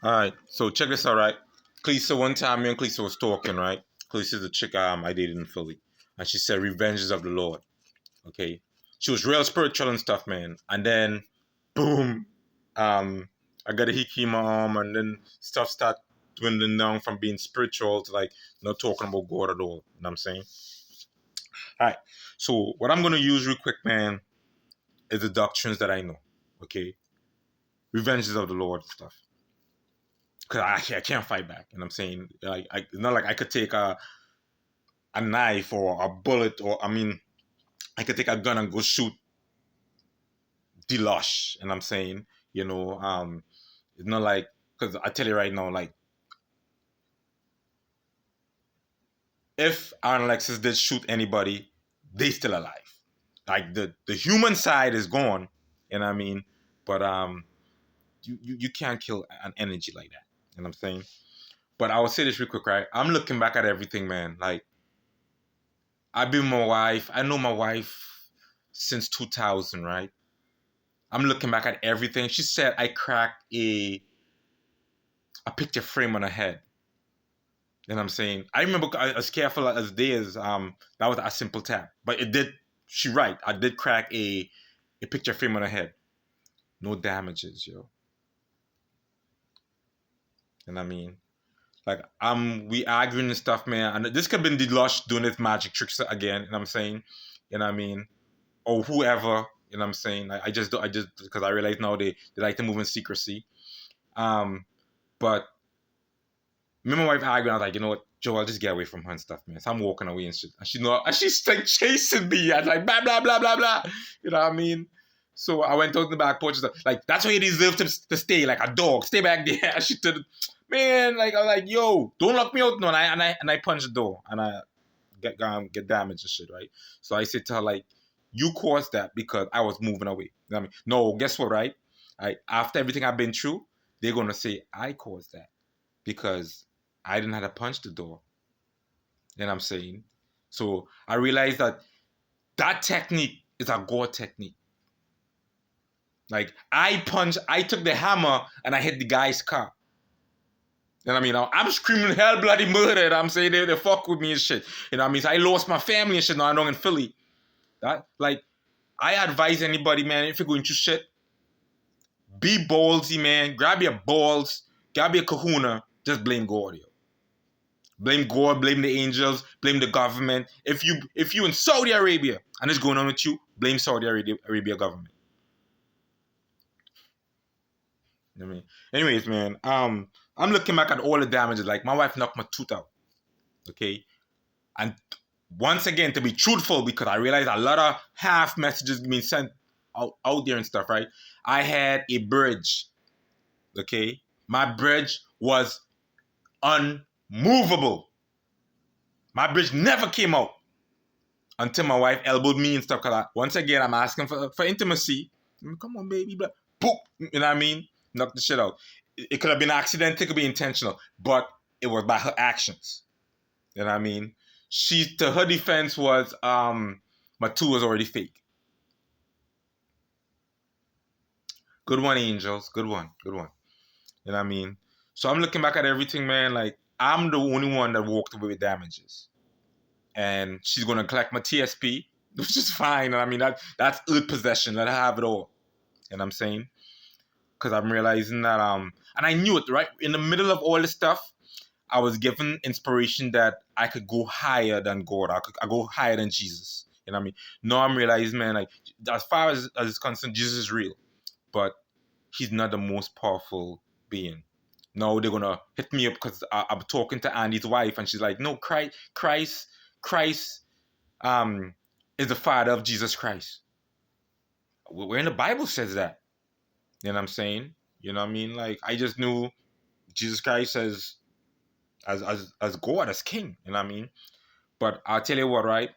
All right, so check this out, right? Cleesa, one time me and Cleesa was talking, right? Cleesa's a chick I dated in Philly, and she said, "Revenge is of the Lord." Okay, she was real spiritual and stuff, man. And then, boom, I got a hickey in my arm, and then stuff start dwindling down from being spiritual to like not talking about God at all. You know what I'm saying? All right, so what I'm gonna use real quick, man, is the doctrines that I know. Okay, revenge is of the Lord and stuff. Cause I can't fight back. And I'm saying, like, it's not like I could take a knife or a bullet, or I mean, I could take a gun and go shoot Delush. And I'm saying, it's not like, because I tell you right now, like, if Aaron Alexis did shoot anybody, they still alive. Like the human side is gone, and I mean, but you can't kill an energy like that. You know what I'm saying? But I will say this real quick, right? I'm looking back at everything, man. Like, I've been with my wife. I know my wife since 2000, right? I'm looking back at everything. She said I cracked a picture frame on her head. You know what I'm saying? I remember as careful as days, that was a simple tap. But it did, she right, I did crack a picture frame on her head. No damages, yo. You know what I mean? Like, we arguing and stuff, man. And this could have been Delush doing his magic tricks again, you know what I'm saying? You know what I mean? Or whoever, you know what I'm saying? Because I realize now they like to move in secrecy. But me and my wife arguing, I was like, you know what, Joe, I'll just get away from her and stuff, man. So I'm walking away and shit. And she's like chasing me. And like, blah, blah, blah, blah, blah. You know what I mean? So I went out in the back porch and stuff. Like, that's where you deserve to stay, like a dog. Stay back there. And she did, man, like, I was like, yo, don't lock me out. No, and I punched the door. And I get damaged and shit, right? So I said to her, like, you caused that because I was moving away. You know what I mean? No, guess what, right? After everything I've been through, they're going to say I caused that because I didn't have to punch the door. You know what I'm saying? So I realized that technique is a God technique. Like, I took the hammer and I hit the guy's car. You know what I mean? I'm screaming hell bloody murder. And I'm saying they fuck with me and shit. You know what I mean? So I lost my family and shit. Now I'm in Philly. Like, I advise anybody, man, if you're going through shit, be ballsy, man. Grab your balls, grab your kahuna, just blame God, yo. Blame God, blame the angels, blame the government. If you in Saudi Arabia and it's going on with you, blame Saudi Arabia government. You know what I mean? Anyways, man, I'm looking back at all the damages. Like, my wife knocked my tooth out. Okay? And once again, to be truthful, because I realized a lot of half messages being sent out there and stuff, right? I had a bridge. Okay? My bridge was unmovable. My bridge never came out until my wife elbowed me and stuff. Cause once again, I'm asking for intimacy. Come on, baby. But poop. You know what I mean? Knock the shit out. It could have been accidental. It could be intentional. But it was by her actions. You know what I mean? To her defense was, my two was already fake. Good one, angels. Good one. Good one. You know what I mean? So I'm looking back at everything, man. Like, I'm the only one that walked away with damages. And she's going to collect my TSP, which is fine. And I mean, that's earth possession. Let her have it all. You know what I'm saying? Because I'm realizing that, and I knew it, right? In the middle of all this stuff, I was given inspiration that I could go higher than God. I go higher than Jesus. You know what I mean? Now I'm realizing, man, like, as far as it's concerned, Jesus is real. But he's not the most powerful being. No, they're gonna hit me up because I'm talking to Andy's wife, and she's like, "No, Christ, is the father of Jesus Christ." Where in the Bible says that? You know what I'm saying? You know what I mean? Like, I just knew Jesus Christ as God, as King. You know what I mean? But I'll tell you what, right?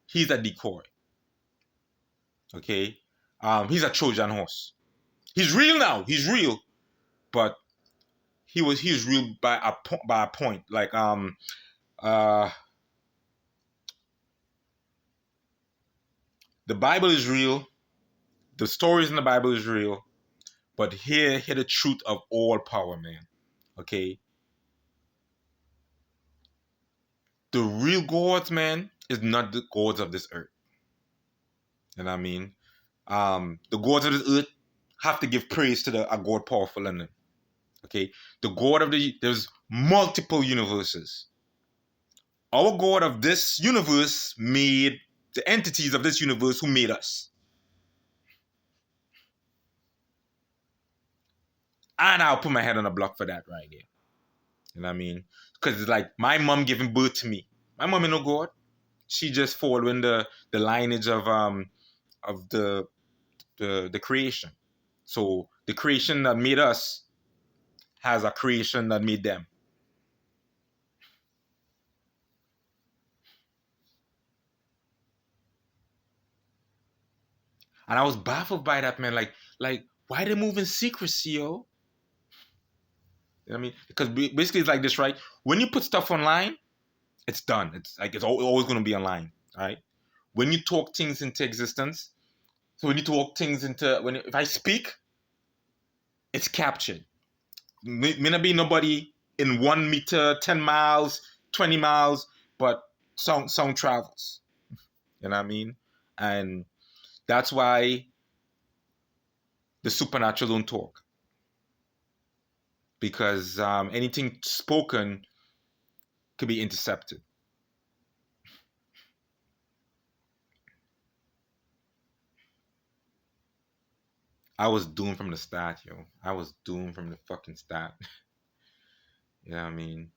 He's a decoy. Okay, he's a Trojan horse. He's real now. He's real, but he's real by a point. Like, the Bible is real. The stories in the Bible is real, But hear the truth of all power, man. Okay? The real gods, man, is not the gods of this earth. You know what I mean? The gods of this earth have to give praise to a god powerful than them. Okay? The god of there's multiple universes. Our god of this universe made the entities of this universe who made us. And I'll put my head on a block for that right there. You know what I mean? Because it's like my mom giving birth to me. My mom ain't no god. She just following the lineage of the creation. So the creation that made us has a creation that made them. And I was baffled by that, man. Like why they move in secrecy, yo? You know what I mean? Because basically it's like this, right? When you put stuff online, it's done. It's like it's always going to be online, right? When you talk things into existence, so when you talk things into if I speak, it's captured. May not be nobody in 1 meter, 10 miles, 20 miles, but sound travels. You know what I mean? And that's why the supernatural don't talk. Because anything spoken could be intercepted. I was doomed from the start, yo. I was doomed from the fucking start. You know what I mean?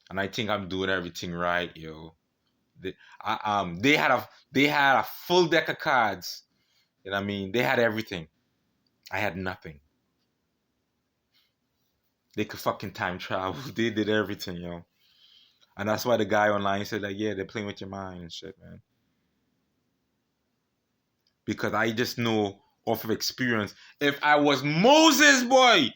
And I think I'm doing everything right, yo. They had a full deck of cards. You know what I mean? They had everything. I had nothing. They could fucking time travel. They did everything, yo. And that's why the guy online said like, yeah, they're playing with your mind and shit, man. Because I just know off of experience. If I was Moses, boy,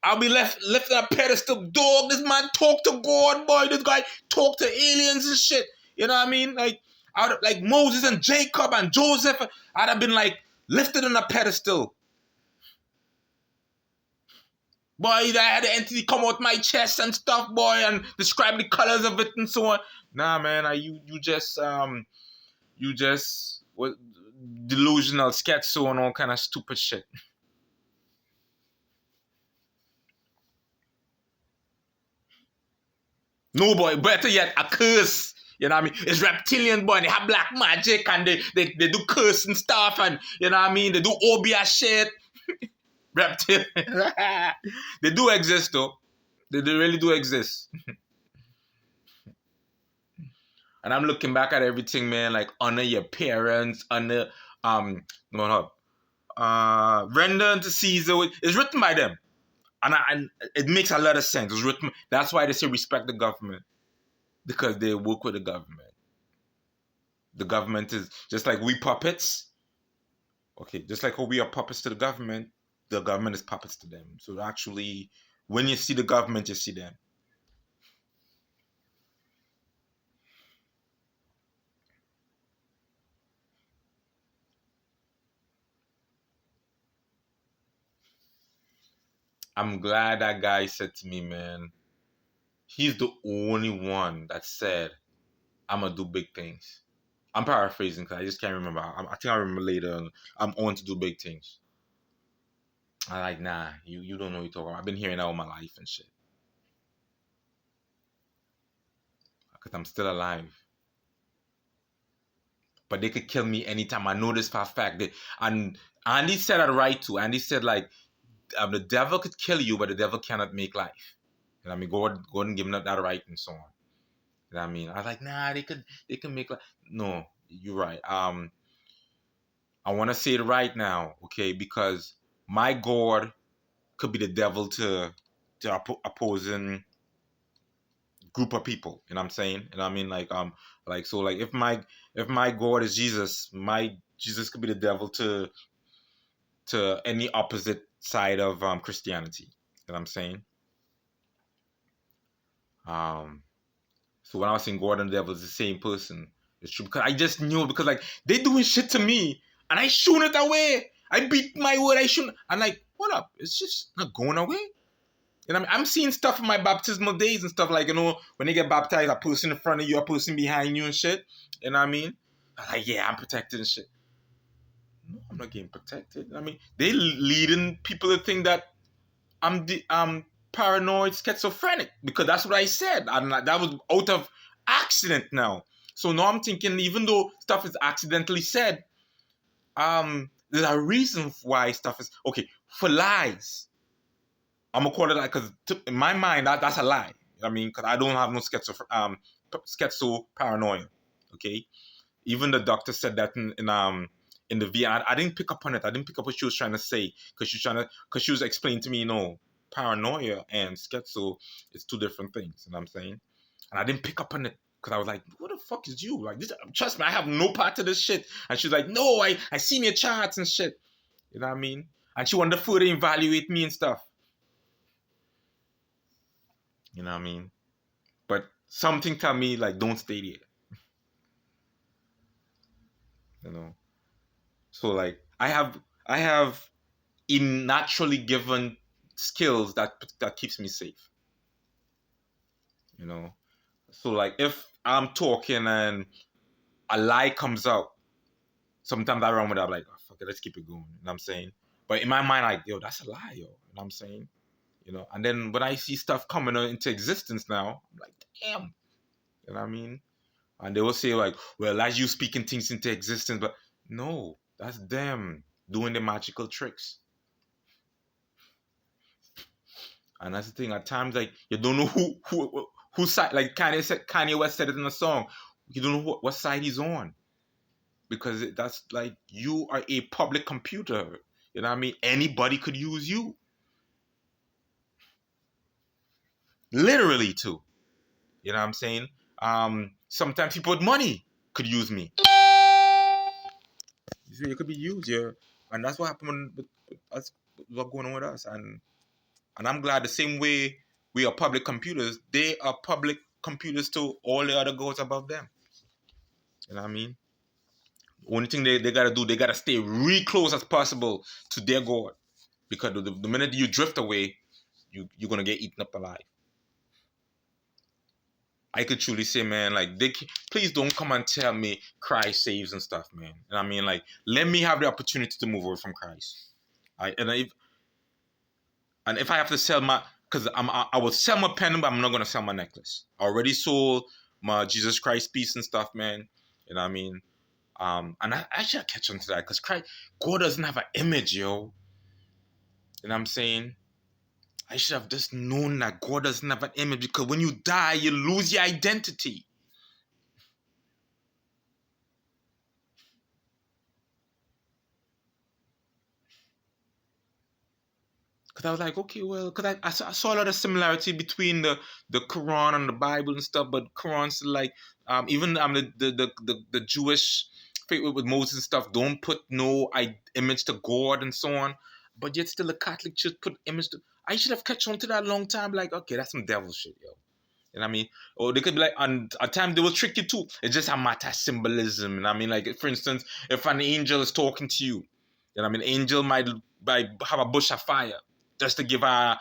I'll be left on a pedestal. Dog, this man talk to God, boy. This guy talk to aliens and shit. You know what I mean? Like Moses and Jacob and Joseph, I'd have been like lifted on a pedestal. Boy, I had the entity come out my chest and stuff, boy, and describe the colors of it and so on. Nah, man, you just what delusional schizo and all kind of stupid shit. No, boy, better yet, a curse. You know what I mean? It's reptilian, boy. They have black magic and they do curse and stuff, and you know what I mean? They do obia shit. Reptilian. They do exist, though. They really do exist. And I'm looking back at everything, man, like honor your parents, honor no, render unto Caesar. It's written by them. And it makes a lot of sense. It's written. That's why they say respect the government. Because they work with the government. The government is just like we puppets. Okay, just like how we are puppets to the government is puppets to them. So actually, when you see the government, you see them. I'm glad that guy said to me, man, he's the only one that said, I'm going to do big things. I'm paraphrasing because I just can't remember. I think I remember later on, I'm on to do big things. I'm like, nah, you don't know what you're talking about. I've been hearing that all my life and shit. Because I'm still alive. But they could kill me anytime. I know this for a fact. And Andy said that right too. Andy said like, the devil could kill you, but the devil cannot make life. You know what I mean? God didn't give him that right and so on. You know what I mean? I was like, nah, they can make life. No, you're right. I want to say it right now, okay? Because my God could be the devil to opposing group of people. You know what I'm saying? You know what I mean? Like so like if my God is Jesus, my Jesus could be the devil to any opposite side of Christianity. You know what I'm saying? So when I was saying God and the devil is the same person, it's true because I just knew because like they doing shit to me and I shooing it away. I beat my word. I shouldn't. I'm like, what up? It's just not going away. You know what I mean? I'm seeing stuff in my baptismal days and stuff like, when they get baptized, a person in front of you, a person behind you and shit. You know what I mean? I'm like, yeah, I'm protected and shit. No, I'm not getting protected. I mean, they leading people to think that I'm paranoid, schizophrenic, because that's what I said. That was out of accident now. So now I'm thinking, even though stuff is accidentally said, there's a reason why stuff is okay for lies. I'm gonna call it that because in my mind that's a lie. I mean, because I don't have no schizo paranoia. Okay, even the doctor said that in the V. I didn't pick up on it. I didn't pick up what she was trying to say because she was explaining to me, paranoia and schizo is two different things. You know what I'm saying? And I didn't pick up on it because I was like, "What the fuck is you like? This, trust me, I have no part of this shit." And she's like, "No, I seen your charts and shit." You know what I mean? And she wanted to further evaluate me and stuff. You know what I mean? But something tell me like don't stay there. You know. So like I have in naturally given skills that keeps me safe. You know. So like if I'm talking and a lie comes out, sometimes I run with that I'm like, oh, fuck it, let's keep it going. You know what I'm saying? But in my mind, like, yo, that's a lie, yo. You know what I'm saying? And then when I see stuff coming into existence now, I'm like, damn. You know what I mean? And they will say like, well, that's you speaking things into existence, but no, that's them doing the magical tricks. And that's the thing. At times, like you don't know who side. Like Kanye West said it in a song. You don't know what side he's on because that's like you are a public computer. You know what I mean? Anybody could use you, literally too. You know what I'm saying? Sometimes people with money could use me. It could be used, yeah. And that's what happened with us, what's going on with us. And I'm glad the same way we are public computers, they are public computers to all the other gods above them. You know what I mean? Only thing they gotta do, they gotta stay really close as possible to their god. Because the minute you drift away, you're gonna get eaten up alive. I could truly say, man, like please don't come and tell me Christ saves and stuff, man. And I mean, like, let me have the opportunity to move away from Christ. And if I have to sell because I will sell my pen, but I'm not gonna sell my necklace. I already sold my Jesus Christ piece and stuff, man. You know what I mean? And I should catch on to that because God doesn't have an image, yo. You know what I'm saying? I should have just known that God doesn't have an image because when you die, you lose your identity. Because I was like, okay, well, because I saw a lot of similarity between the Quran and the Bible and stuff, but Quran's like, even the Jewish faith with Moses and stuff don't put no image to God and so on, but yet still the Catholic Church put image to. I should have catch on to that a long time. Like, okay, that's some devil shit, yo. You know what I mean? Or they could be like, and at times they will trick you too. It's just a matter of symbolism. You know what I mean? Like, for instance, if an angel is talking to you, you know what I mean? Angel might have a bush of fire just to give a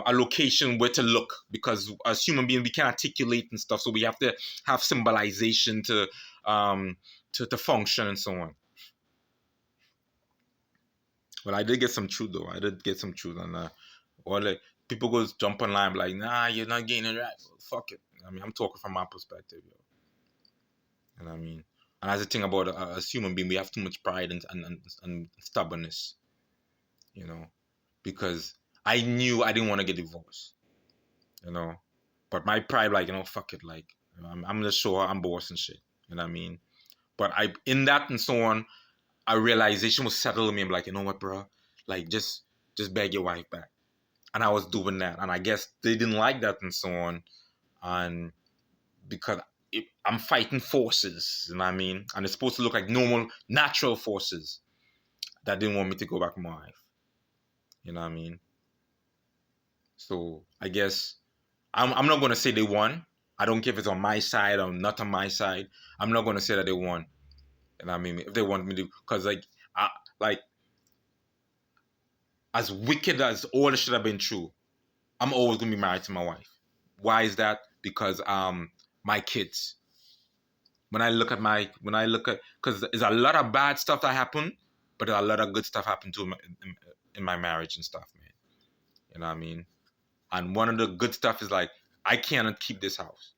location where to look because as human beings we can articulate and stuff, so we have to have symbolization to function and so on. Well, I did get some truth though. I did get some truth on that. Or like people go jump online like, nah, you're not getting it right. Well, fuck it. I mean, I'm talking from my perspective, yo. You know what I mean? And that's the thing about as human being, we have too much pride and stubbornness, you know, because I knew I didn't want to get divorced, you know, but my pride, like, fuck it, like, I'm just sure I'm boss and shit, you know what I mean? But in that and so on, a realization was settled in me. I'm like, you know what, bro? Like, just beg your wife back. And I was doing that. And I guess they didn't like that and so on. And because I'm fighting forces, you know what I mean? And it's supposed to look like normal, natural forces that didn't want me to go back with my wife. You know what I mean? So I guess I'm not going to say they won. I don't care if it's on my side or not on my side. I'm not going to say that they won. And I mean, if they want me to, because like as wicked as all the shit I've been through, I'm always gonna be married to my wife. Why is that? Because my kids. When I look at, because there's a lot of bad stuff that happened, but there's a lot of good stuff happened too in my marriage and stuff, man. You know what I mean? And one of the good stuff is like, I cannot keep this house,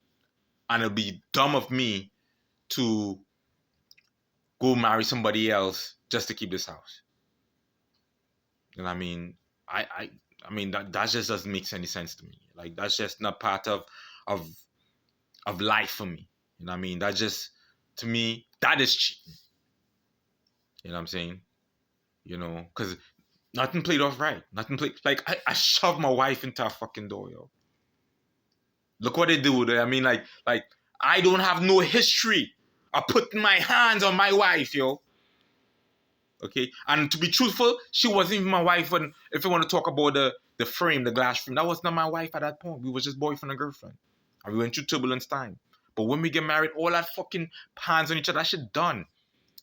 and it'll be dumb of me to go marry somebody else just to keep this house. You know what I mean? I I mean that just doesn't make any sense to me. Like that's just not part of of life for me. You know what I mean? That just, to me, that is cheating. You know what I'm saying? You know, because nothing played off right. Nothing played, like I shoved my wife into a fucking door, yo. Look what they do there. I mean, like I don't have no history of putting my hands on my wife, yo. Okay, and to be truthful, she wasn't even my wife. When, if you want to talk about the frame, the glass frame, that was not my wife at that point. We was just boyfriend and girlfriend, and we went through turbulence time. But when we get married, all that fucking hands on each other, that shit done.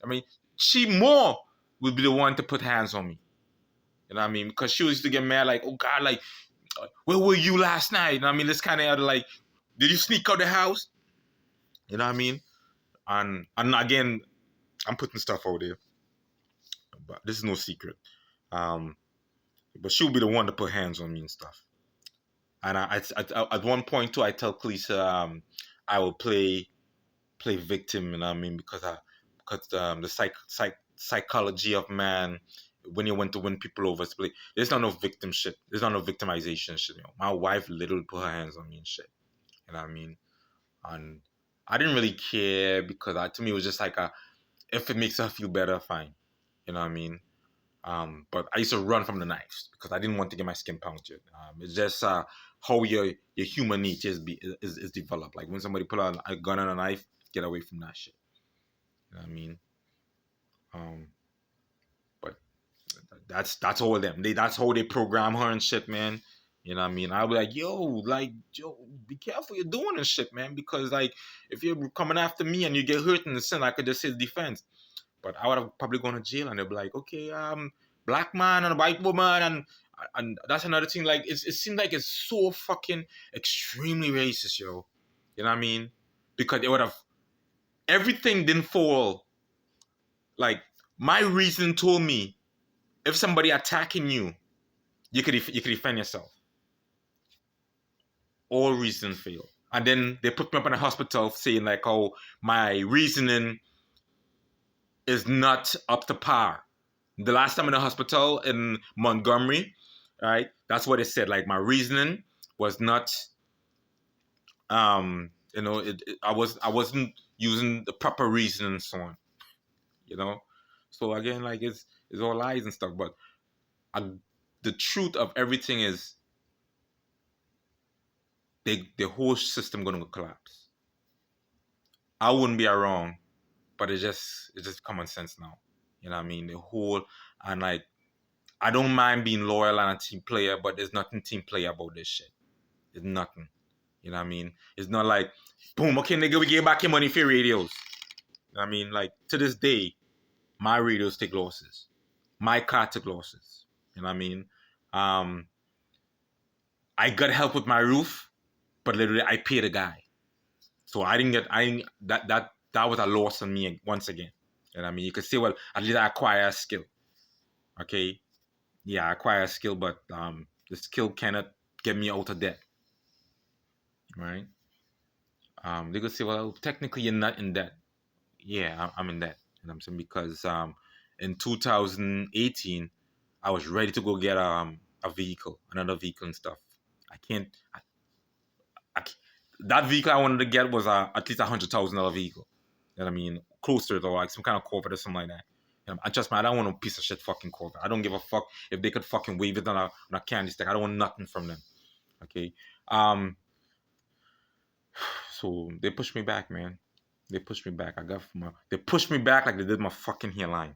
I mean, she more would be the one to put hands on me. You know what I mean? Because she used to get mad, like, oh God, like, where were you last night? You know what I mean? This kind of like, did you sneak out the house? You know what I mean? And again, I'm putting stuff out there, but this is no secret. Um, but she'll be the one to put hands on me and stuff. And at one point too, I tell Kalisa, I will play victim, you know what I mean? Because the psychology of man, when you want to win people over, there's not no victim shit. There's not no victimization shit. You know? My wife literally put her hands on me and shit. You know what I mean? And I didn't really care because to me it was just like if it makes her feel better, fine. You know what I mean? But I used to run from the knives because I didn't want to get my skin punctured. It's just how your human nature is developed. Like when somebody put a gun and a knife, get away from that shit. You know what I mean? But that's all them. That's how they program her and shit, man. You know what I mean? I'll be like, yo, be careful you're doing this shit, man. Because like, if you're coming after me and you get hurt in the sin, I could just say defense. But I would have probably gone to jail, and they'd be like, okay, black man and a white woman, and that's another thing. Like, it seems like it's so fucking extremely racist, yo. You know what I mean? Because it would have, everything didn't fall. Like, my reason told me, if somebody attacking you, you could defend yourself. All reason fail. And then they put me up in a hospital saying like, oh, my reasoning is not up to par. The last time in the hospital in Montgomery, right? That's what it said. Like my reasoning was not, I wasn't using the proper reasoning and so on. You know, so again, like it's all lies and stuff. But the truth of everything is, the whole system gonna collapse. I wouldn't be wrong, but it's just common sense now. You know what I mean? The whole, and like, I don't mind being loyal and a team player, but there's nothing team player about this shit. There's nothing. You know what I mean? It's not like, boom, okay, nigga, we get back your money for your radios. You know what I mean? Like, to this day, my radios take losses. My car took losses. You know what I mean? I got help with my roof, but literally I paid a guy. So that was a loss on me once again. You know what I mean? You could say, well, at least I acquire a skill. Okay? Yeah, I acquire a skill, but the skill cannot get me out of debt. Right? They could say, well, technically you're not in debt. Yeah, I'm in debt. You know what I'm saying? Because in 2018, I was ready to go get a vehicle, another vehicle and stuff. I can't. That vehicle I wanted to get was at least $100,000 vehicle. You know what I mean? Closer to like some kind of Corvette or something like that. And trust me, I don't want no piece of shit fucking Corvette. I don't give a fuck if they could fucking wave it on a candy stick. I don't want nothing from them. Okay. So they pushed me back, man. They pushed me back. They pushed me back like they did my fucking hairline.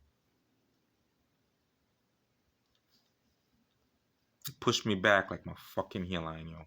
They pushed me back like my fucking hairline, yo.